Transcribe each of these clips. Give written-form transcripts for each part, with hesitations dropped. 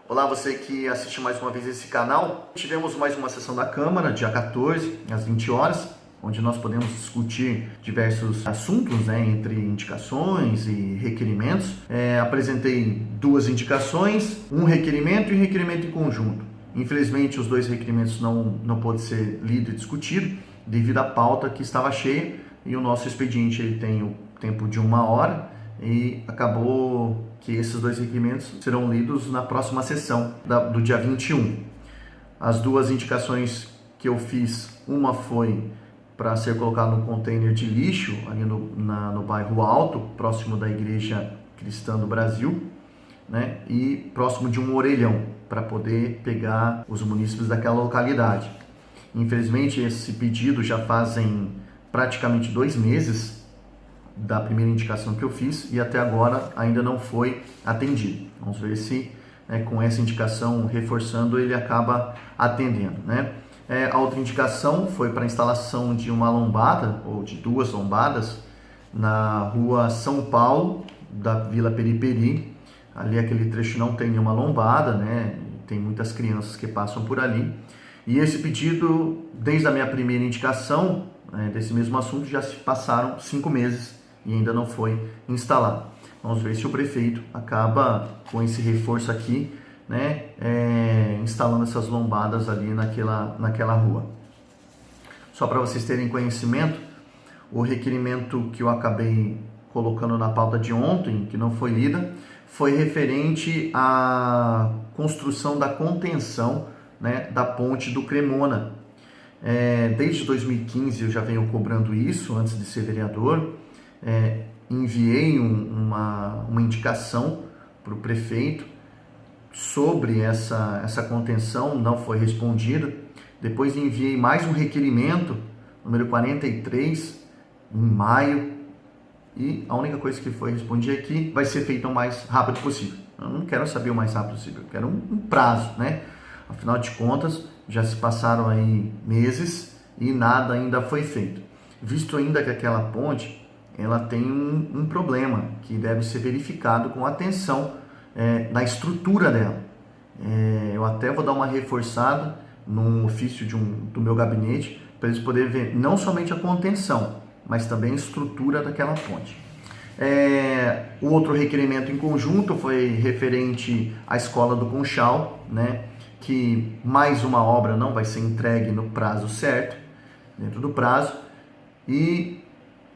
Olá, você que assiste mais uma vez esse canal. Tivemos mais uma sessão da Câmara, dia 14, às 20 horas, onde nós podemos discutir diversos assuntos, entre indicações e requerimentos. Apresentei duas indicações, um requerimento e um requerimento em conjunto. Infelizmente, os dois requerimentos não pôde ser lido e discutido, devido à pauta que estava cheia, e o nosso expediente ele tem o tempo de 1 hora, e acabou que esses dois requerimentos serão lidos na próxima sessão do dia 21. As duas indicações que eu fiz, uma foi para ser colocado num container de lixo ali no bairro Alto, próximo da Igreja Cristã do Brasil, e próximo de um orelhão, para poder pegar os munícipes daquela localidade. Infelizmente, esse pedido já fazem praticamente 2 meses da primeira indicação que eu fiz e até agora ainda não foi atendido. Vamos ver se com essa indicação reforçando ele acaba atendendo. A outra indicação foi para a instalação de uma lombada ou de 2 lombadas na rua São Paulo da Vila Periperi. Ali aquele trecho não tem nenhuma lombada, tem muitas crianças que passam por ali. E esse pedido, desde a minha primeira indicação desse mesmo assunto, já se passaram 5 meses e ainda não foi instalado. Vamos ver se o prefeito acaba com esse reforço aqui, instalando essas lombadas ali naquela rua. Só para vocês terem conhecimento, o requerimento que eu acabei colocando na pauta de ontem, que não foi lida, foi referente à construção da contenção da ponte do Cremona. Desde 2015 eu já venho cobrando isso, antes de ser vereador. Enviei uma indicação para o prefeito sobre essa contenção, não foi respondida. Depois enviei mais um requerimento, número 43, em maio, e a única coisa que foi respondida é que vai ser feito o mais rápido possível. Eu não quero saber o mais rápido possível, eu quero um prazo, Afinal de contas, já se passaram aí meses e nada ainda foi feito. Visto ainda que aquela ponte ela tem um problema que deve ser verificado com atenção na estrutura dela. Eu até vou dar uma reforçada no ofício do meu gabinete para eles poderem ver não somente a contenção, mas também a estrutura daquela ponte. O outro requerimento em conjunto foi referente à Escola do Conchal, que mais uma obra não vai ser entregue no prazo certo, dentro do prazo, e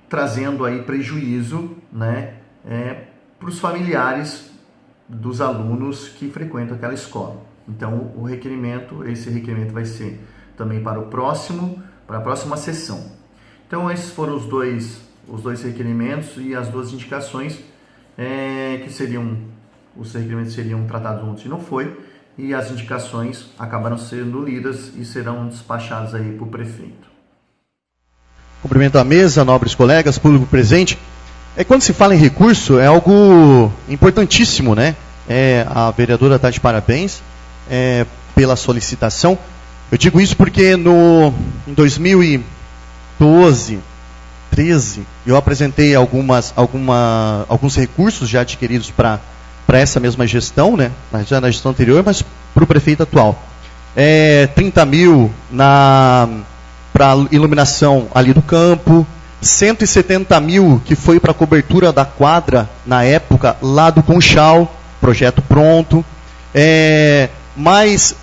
trazendo aí prejuízo para os familiares dos alunos que frequentam aquela escola. Então, esse requerimento vai ser também para a próxima sessão. Então, esses foram os dois requerimentos e as duas indicações que os requerimentos seriam tratados ontem e não foi, e as indicações acabaram sendo lidas e serão despachadas aí para o prefeito. Cumprimento a mesa, nobres colegas, público presente. Quando se fala em recurso, é algo importantíssimo, A vereadora está de parabéns pela solicitação. Eu digo isso porque em 2012, 13, eu apresentei alguns recursos já adquiridos para essa mesma gestão, já na gestão anterior, mas para o prefeito atual. 30 mil para iluminação ali do campo, 170 mil que foi para a cobertura da quadra, na época, lá do Conchal, projeto pronto, mais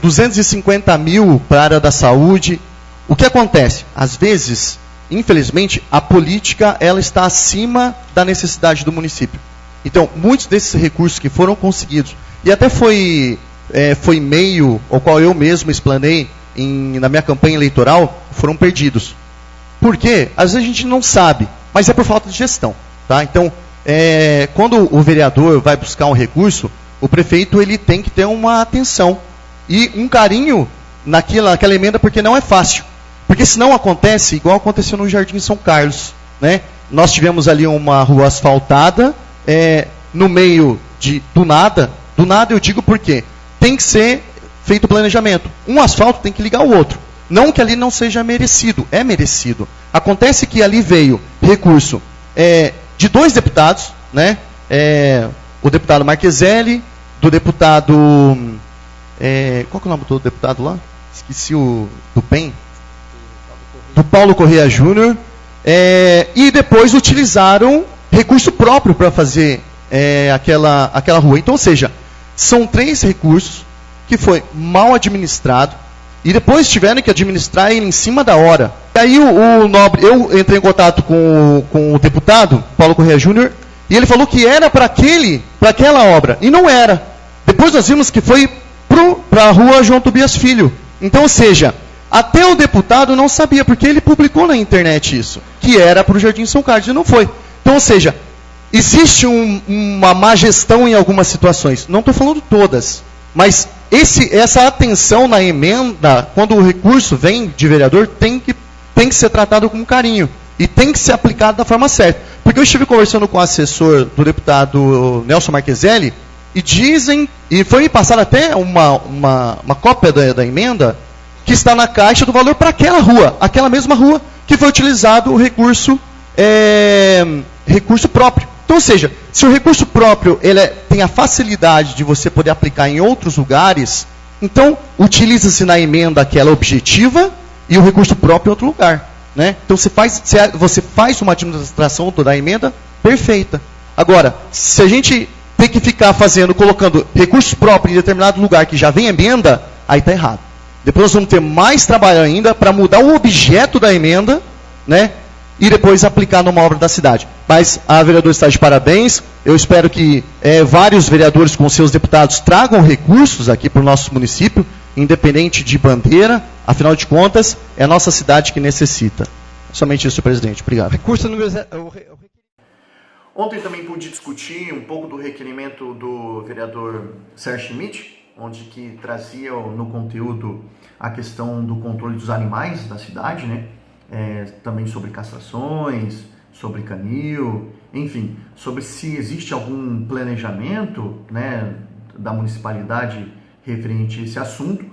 250 mil para a área da saúde. O que acontece? Às vezes, infelizmente, a política ela está acima da necessidade do município. Então, muitos desses recursos que foram conseguidos, e até foi meio, ao qual eu mesmo explanei na minha campanha eleitoral, foram perdidos. Por quê? Às vezes a gente não sabe, mas é por falta de gestão. Então, quando o vereador vai buscar um recurso, o prefeito ele tem que ter uma atenção e um carinho naquela emenda, porque não é fácil. Porque senão acontece igual aconteceu no Jardim São Carlos. Nós tivemos ali uma rua asfaltada, no meio do nada eu digo porque tem que ser feito o planejamento. Um asfalto tem que ligar o outro. Não que ali não seja merecido, é merecido. Acontece que ali veio recurso de 2 deputados, o deputado Marqueselli, do deputado... qual que é o nome do deputado lá? Esqueci do PEN. Do Paulo Correia Júnior. E depois utilizaram recurso próprio para fazer aquela rua. Então, ou seja, são 3 recursos que foi mal administrado e depois tiveram que administrar ele em cima da hora. E aí o Nobre, eu entrei em contato com o deputado, Paulo Correia Júnior, e ele falou que era para aquela obra, e não era. Depois nós vimos que foi para a rua João Tobias Filho. Então, ou seja, até o deputado não sabia, porque ele publicou na internet isso, que era para o Jardim São Carlos, e não foi. Então, ou seja, existe uma má gestão em algumas situações. Não estou falando todas, mas essa atenção na emenda, quando o recurso vem de vereador, tem que ser tratado com carinho. E tem que ser aplicado da forma certa. Porque eu estive conversando com o assessor do deputado Nelson Marqueselli, e foi me passar até uma cópia da emenda, que está na caixa do valor para aquela mesma rua, que foi utilizado o recurso próprio. Então, ou seja, se o recurso próprio tem a facilidade de você poder aplicar em outros lugares, então utiliza-se na emenda aquela objetiva e o recurso próprio em outro lugar. Né? Então você faz uma administração da emenda perfeita. Agora, se a gente tem que ficar colocando recursos próprios em determinado lugar que já vem emenda, aí está errado. Depois nós vamos ter mais trabalho ainda para mudar o objeto da emenda, né? E depois aplicar numa obra da cidade. Mas a vereadora está de parabéns. Eu espero que vários vereadores com seus deputados tragam recursos aqui para o nosso município, independente de bandeira. Afinal de contas, é a nossa cidade que necessita. Somente isso, presidente. Obrigado. Recurso número... Ontem também pude discutir um pouco do requerimento do vereador Sérgio Schmidt, onde que trazia no conteúdo a questão do controle dos animais da cidade, né? Também sobre castrações, sobre canil, enfim, sobre se existe algum planejamento, né, da municipalidade referente a esse assunto.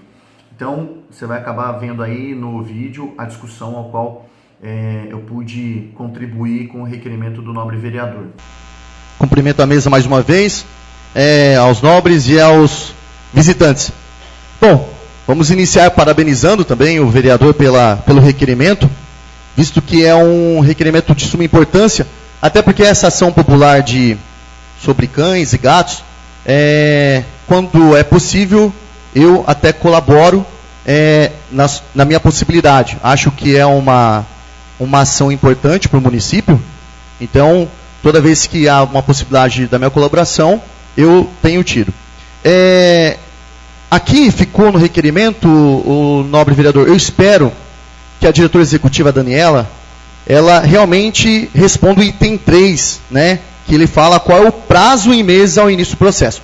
Então, você vai acabar vendo aí no vídeo a discussão ao qual eu pude contribuir com o requerimento do nobre vereador. Cumprimento a mesa mais uma vez, aos nobres e aos visitantes. Bom, vamos iniciar parabenizando também o vereador pelo requerimento, visto que é um requerimento de suma importância, até porque essa ação popular sobre cães e gatos, quando é possível, eu até colaboro na minha possibilidade. Acho que é uma ação importante para o município, então, toda vez que há uma possibilidade da minha colaboração, eu tenho tido. Aqui ficou no requerimento, o nobre vereador, eu espero que a diretora executiva Daniela, ela realmente responda o item 3, né, que ele fala qual é o prazo em meses ao início do processo.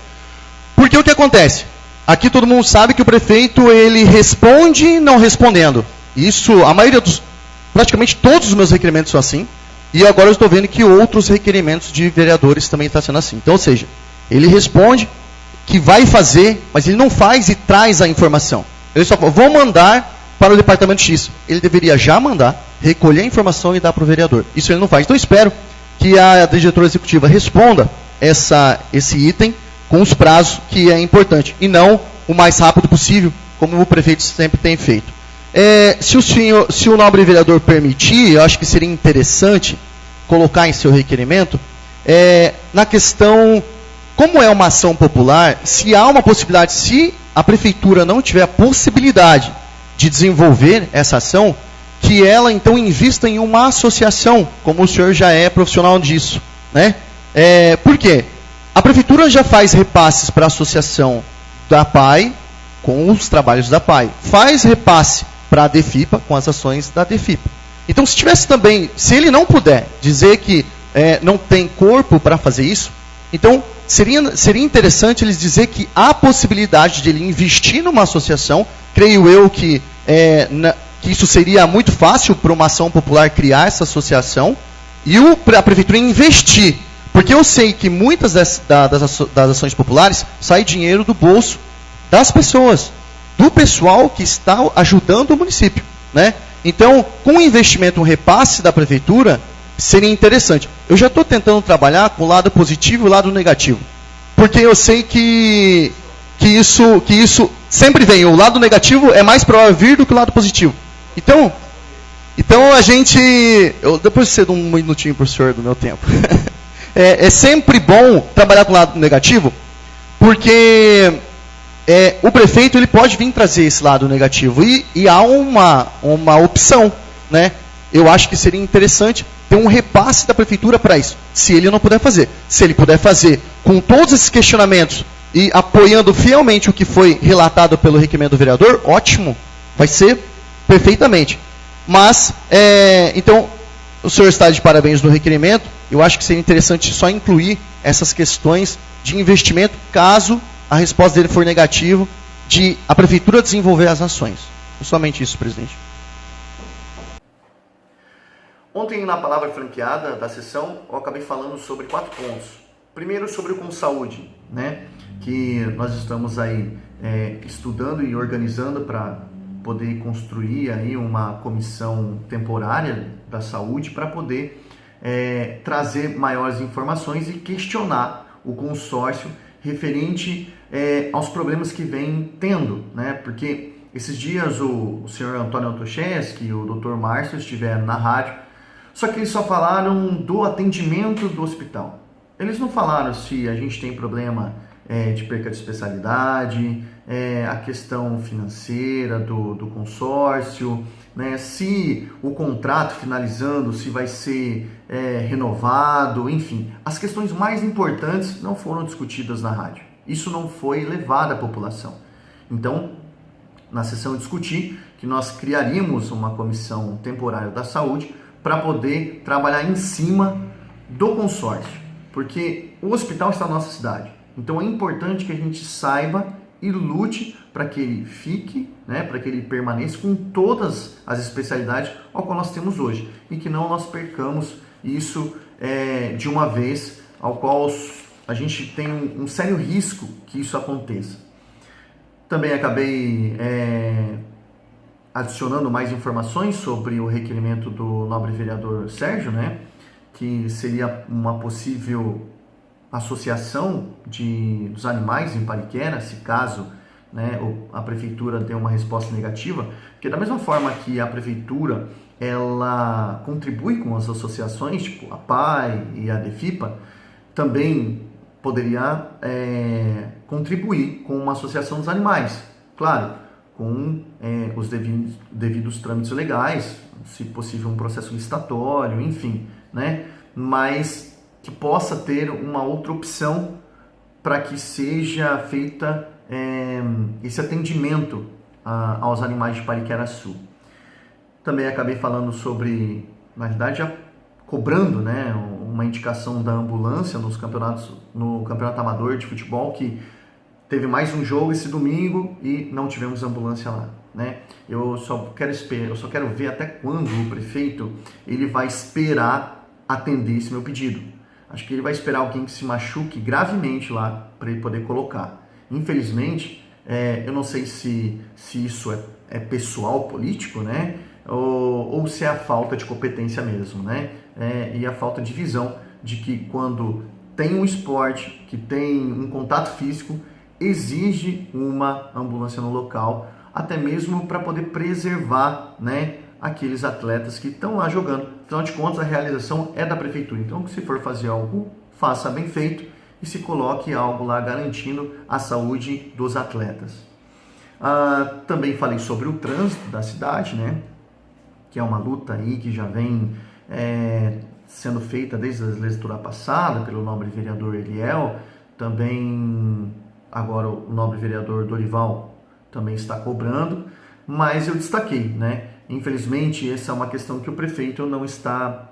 Porque o que acontece? Aqui todo mundo sabe que o prefeito, ele responde não respondendo. Isso, praticamente todos os meus requerimentos são assim, e agora eu estou vendo que outros requerimentos de vereadores também estão sendo assim. Então, ou seja, ele responde que vai fazer, mas ele não faz e traz a informação. Ele só fala, vou mandar para o departamento X. Ele deveria já mandar, recolher a informação e dar para o vereador. Isso ele não faz. Então, eu espero que a diretora executiva responda esse item com os prazos, que é importante, e não o mais rápido possível, como o prefeito sempre tem feito. Se o nobre vereador permitir, eu acho que seria interessante colocar em seu requerimento, na questão, como é uma ação popular, se há uma possibilidade, se a prefeitura não tiver a possibilidade de desenvolver essa ação, que ela então invista em uma associação, como o senhor já é profissional disso, né? Por quê? A prefeitura já faz repasses para a associação da PAI com os trabalhos da PAI. Faz repasse para a DEFIPA com as ações da DEFIPA. Então, se tivesse também, se ele não puder dizer que não tem corpo para fazer isso, então seria interessante eles dizer que há possibilidade de ele investir numa associação. Creio eu que isso seria muito fácil para uma ação popular criar essa associação e a prefeitura investir. Porque eu sei que muitas das ações populares sai dinheiro do bolso das pessoas, do pessoal que está ajudando o município, né? Então, com o investimento, um repasse da prefeitura, seria interessante. Eu já estou tentando trabalhar com o lado positivo e o lado negativo. porque eu sei que isso sempre vem. O lado negativo é mais provável vir do que o lado positivo. Então a gente... depois de cedo um minutinho, professor, do meu tempo. É sempre bom trabalhar com o lado negativo, porque o prefeito ele pode vir trazer esse lado negativo. E há uma opção, né? Eu acho que seria interessante ter um repasse da prefeitura para isso, se ele não puder fazer. Se ele puder fazer com todos esses questionamentos e apoiando fielmente o que foi relatado pelo requerimento do vereador, ótimo, vai ser perfeitamente. Mas, então, o senhor está de parabéns no requerimento. Eu acho que seria interessante só incluir essas questões de investimento, caso a resposta dele for negativa, de a prefeitura desenvolver as ações. Somente isso, presidente. Ontem, na palavra franqueada da sessão, eu acabei falando sobre 4 pontos. Primeiro, sobre o Consaúde, né? Que nós estamos aí estudando e organizando para poder construir aí uma comissão temporária da saúde para poder trazer maiores informações e questionar o consórcio referente aos problemas que vem tendo, né? Porque esses dias o senhor Antônio Antocheski e o Dr. Márcio estiveram na rádio, só que eles só falaram do atendimento do hospital. Eles não falaram se a gente tem problema de perca de especialidade, a questão financeira do consórcio, né, se o contrato finalizando, se vai ser renovado, enfim. As questões mais importantes não foram discutidas na rádio. Isso não foi levado à população. Então, na sessão eu discuti que nós criaríamos uma comissão temporária da saúde para poder trabalhar em cima do consórcio, porque o hospital está na nossa cidade. Então é importante que a gente saiba e lute para que ele fique, né, para que ele permaneça com todas as especialidades ao qual nós temos hoje, e que não nós percamos isso de uma vez, ao qual a gente tem um sério risco que isso aconteça. Também acabei adicionando mais informações sobre o requerimento do nobre vereador Sérgio, né, que seria uma possível associação dos animais em Pariquera, se caso, né, a prefeitura dê uma resposta negativa, porque da mesma forma que a prefeitura ela contribui com as associações, tipo a PAI e a DEFIPA, também poderia contribuir com uma associação dos animais, claro, com os devidos trâmites legais, se possível um processo licitatório, enfim, né, mas que possa ter uma outra opção para que seja feita esse atendimento aos animais de Pariquera-Sul. Também acabei falando sobre, na verdade, já cobrando, né, uma indicação da ambulância no campeonato amador de futebol, que teve mais um jogo esse domingo e não tivemos ambulância lá, né? Eu só quero ver até quando o prefeito ele vai esperar atender esse meu pedido. Acho que ele vai esperar alguém que se machuque gravemente lá para ele poder colocar. Infelizmente, eu não sei se isso é pessoal político, né? Ou se é a falta de competência mesmo, né? E a falta de visão de que quando tem um esporte, que tem um contato físico, exige uma ambulância no local, até mesmo para poder preservar, né, aqueles atletas que estão lá jogando. Afinal de contas, a realização é da prefeitura. Então, se for fazer algo, faça bem feito e se coloque algo lá garantindo a saúde dos atletas. Também falei sobre o trânsito da cidade, né, que é uma luta aí que já vem sendo feita desde a legislatura passada pelo nobre vereador Eliel. Também agora o nobre vereador Dorival também está cobrando, mas eu destaquei, né? Infelizmente, essa é uma questão que o prefeito não está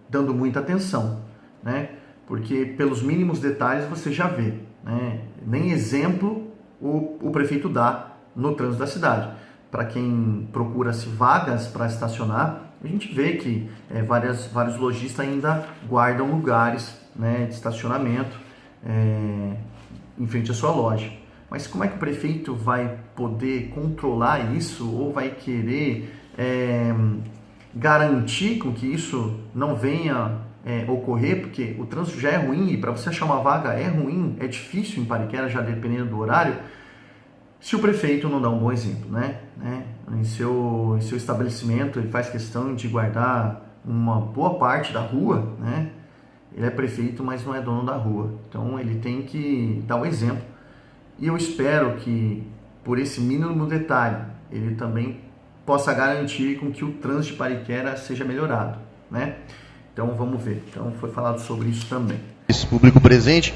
dando muita atenção, né? Porque pelos mínimos detalhes você já vê, né? Nem exemplo o prefeito dá no trânsito da cidade. Para quem procura-se vagas para estacionar, a gente vê que vários lojistas ainda guardam lugares, né, de estacionamento em frente à sua loja. Mas como é que o prefeito vai poder controlar isso ou vai querer garantir com que isso não venha ocorrer, porque o trânsito já é ruim, e para você achar uma vaga é ruim, é difícil em Pariquera, já dependendo do horário, se o prefeito não dá um bom exemplo, né? Em seu estabelecimento, ele faz questão de guardar uma boa parte da rua, né? Ele é prefeito, mas não é dono da rua. Então, ele tem que dar o exemplo. E eu espero que, por esse mínimo detalhe, ele também possa garantir com que o trânsito de Pariquera seja melhorado, né? Então, vamos ver. Então, foi falado sobre isso também. Esse público presente.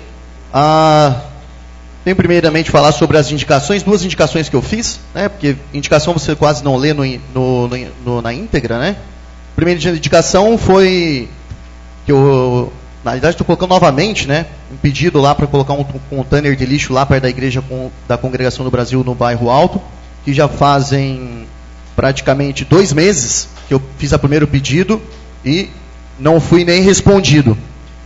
Tenho primeiramente falar sobre as indicações, 2 indicações que eu fiz, né? Porque indicação você quase não lê na íntegra, né? A primeira indicação foi que eu, na verdade, estou colocando novamente, né? Um pedido lá para colocar um container de lixo lá perto da igreja da Congregação do Brasil no bairro Alto, que já fazem praticamente 2 meses que eu fiz o primeiro pedido e não fui nem respondido.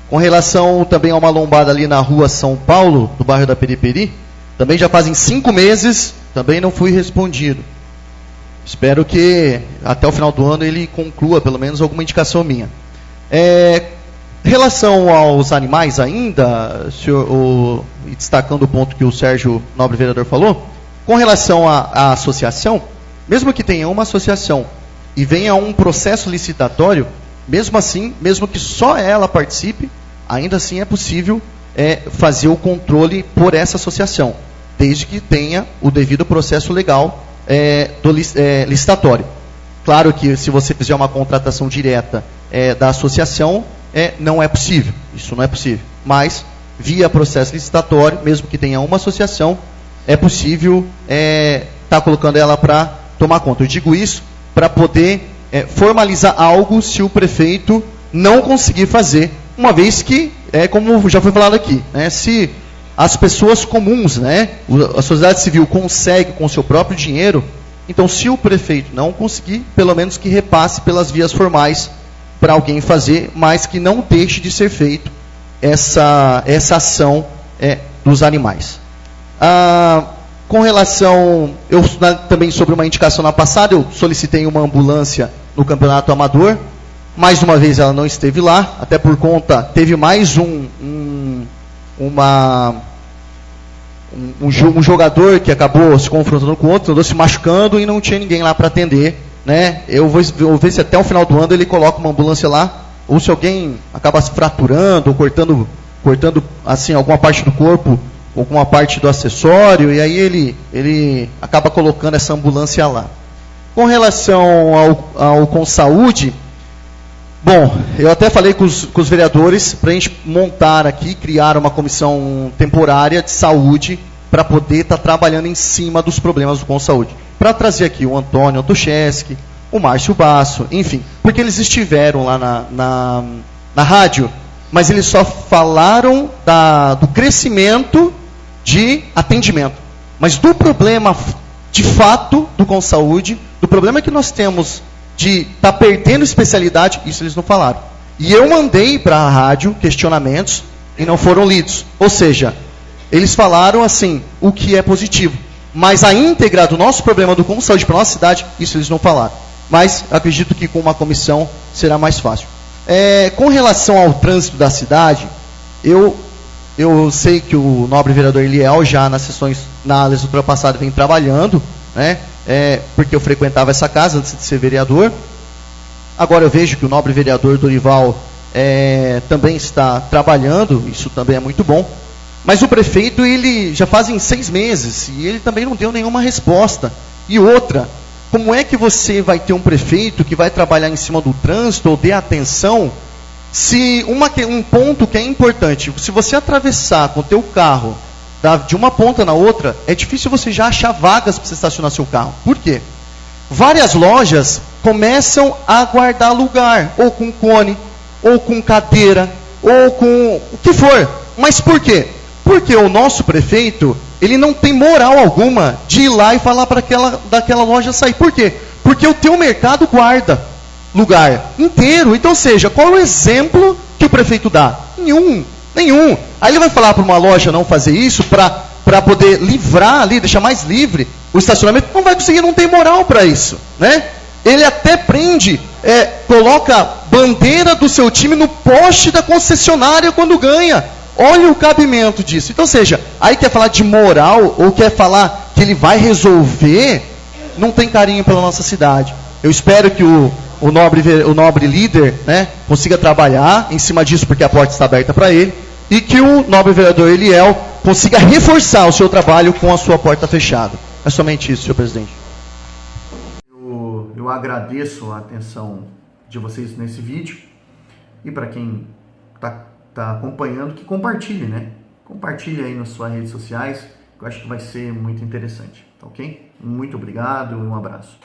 Com relação também a uma lombada ali na rua São Paulo, do bairro da Periperi, também já fazem 5 meses, também não fui respondido. Espero que até o final do ano ele conclua pelo menos alguma indicação minha. Em relação aos animais ainda, destacando o ponto que o Sérgio Nobre Vereador falou, com relação à associação, mesmo que tenha uma associação e venha um processo licitatório, mesmo assim, mesmo que só ela participe, ainda assim é possível fazer o controle por essa associação, desde que tenha o devido processo legal licitatório. Claro que se você fizer uma contratação direta da associação, não é possível, isso não é possível. Mas, via processo licitatório, mesmo que tenha uma associação, é possível estar colocando ela para tomar conta. Eu digo isso para poder formalizar algo se o prefeito não conseguir fazer, uma vez que, como já foi falado aqui, né, se as pessoas comuns, né, a sociedade civil consegue com o seu próprio dinheiro, então se o prefeito não conseguir, pelo menos que repasse pelas vias formais para alguém fazer, mas que não deixe de ser feito essa ação dos animais. Com relação, eu também sobre uma indicação na passada, eu solicitei uma ambulância no campeonato amador, mais uma vez ela não esteve lá, até por conta, teve mais um jogador que acabou se confrontando com outro, andou se machucando e não tinha ninguém lá para atender, né? Eu vou ver se até o final do ano ele coloca uma ambulância lá, ou se alguém acaba se fraturando, ou cortando assim, alguma parte do corpo, alguma parte do acessório, e aí ele acaba colocando essa ambulância lá. Com relação ao Consaúde, bom, eu até falei com os vereadores para a gente montar aqui, criar uma comissão temporária de saúde para poder estar trabalhando em cima dos problemas do Consaúde. Para trazer aqui o Antônio Antocheski, o Márcio Basso, enfim, porque eles estiveram lá na rádio, mas eles só falaram do crescimento de atendimento. Mas do problema, de fato, do Consaúde, do problema que nós temos de estar perdendo especialidade, isso eles não falaram. E eu mandei para a rádio questionamentos e não foram lidos. Ou seja, eles falaram assim, o que é positivo. Mas a íntegra do nosso problema do Consaúde para a nossa cidade, isso eles não falaram. Mas acredito que com uma comissão será mais fácil. Com relação ao trânsito da cidade, eu sei que o nobre vereador Eliel já nas sessões, na legislatura passada, vem trabalhando, né? Porque eu frequentava essa casa antes de ser vereador. Agora eu vejo que o nobre vereador Dorival também está trabalhando, isso também é muito bom. Mas o prefeito, ele já fazem 6 meses, e ele também não deu nenhuma resposta. E outra, como é que você vai ter um prefeito que vai trabalhar em cima do trânsito ou dê atenção, se um ponto que é importante, se você atravessar com o teu carro de uma ponta na outra, é difícil você já achar vagas para você estacionar seu carro. Por quê? Várias lojas começam a guardar lugar, ou com cone, ou com cadeira, ou com o que for. Mas por quê? Porque o nosso prefeito, ele não tem moral alguma de ir lá e falar para daquela loja sair. Por quê? Porque o teu mercado guarda lugar inteiro. Então, seja, qual é o exemplo que o prefeito dá? Nenhum. Aí ele vai falar para uma loja não fazer isso para poder livrar ali, deixar mais livre o estacionamento. Não vai conseguir, não tem moral para isso, né? Ele até prende, coloca bandeira do seu time no poste da concessionária quando ganha. Olha o cabimento disso. Então, ou seja, aí quer falar de moral ou quer falar que ele vai resolver, não tem carinho pela nossa cidade. Eu espero que o nobre líder, né, consiga trabalhar em cima disso, porque a porta está aberta para ele, e que o nobre vereador Eliel consiga reforçar o seu trabalho com a sua porta fechada. É somente isso, senhor presidente. Eu agradeço a atenção de vocês nesse vídeo, e para quem está acompanhando, que compartilhe, né? Compartilhe aí nas suas redes sociais, que eu acho que vai ser muito interessante, tá ok? Muito obrigado e um abraço.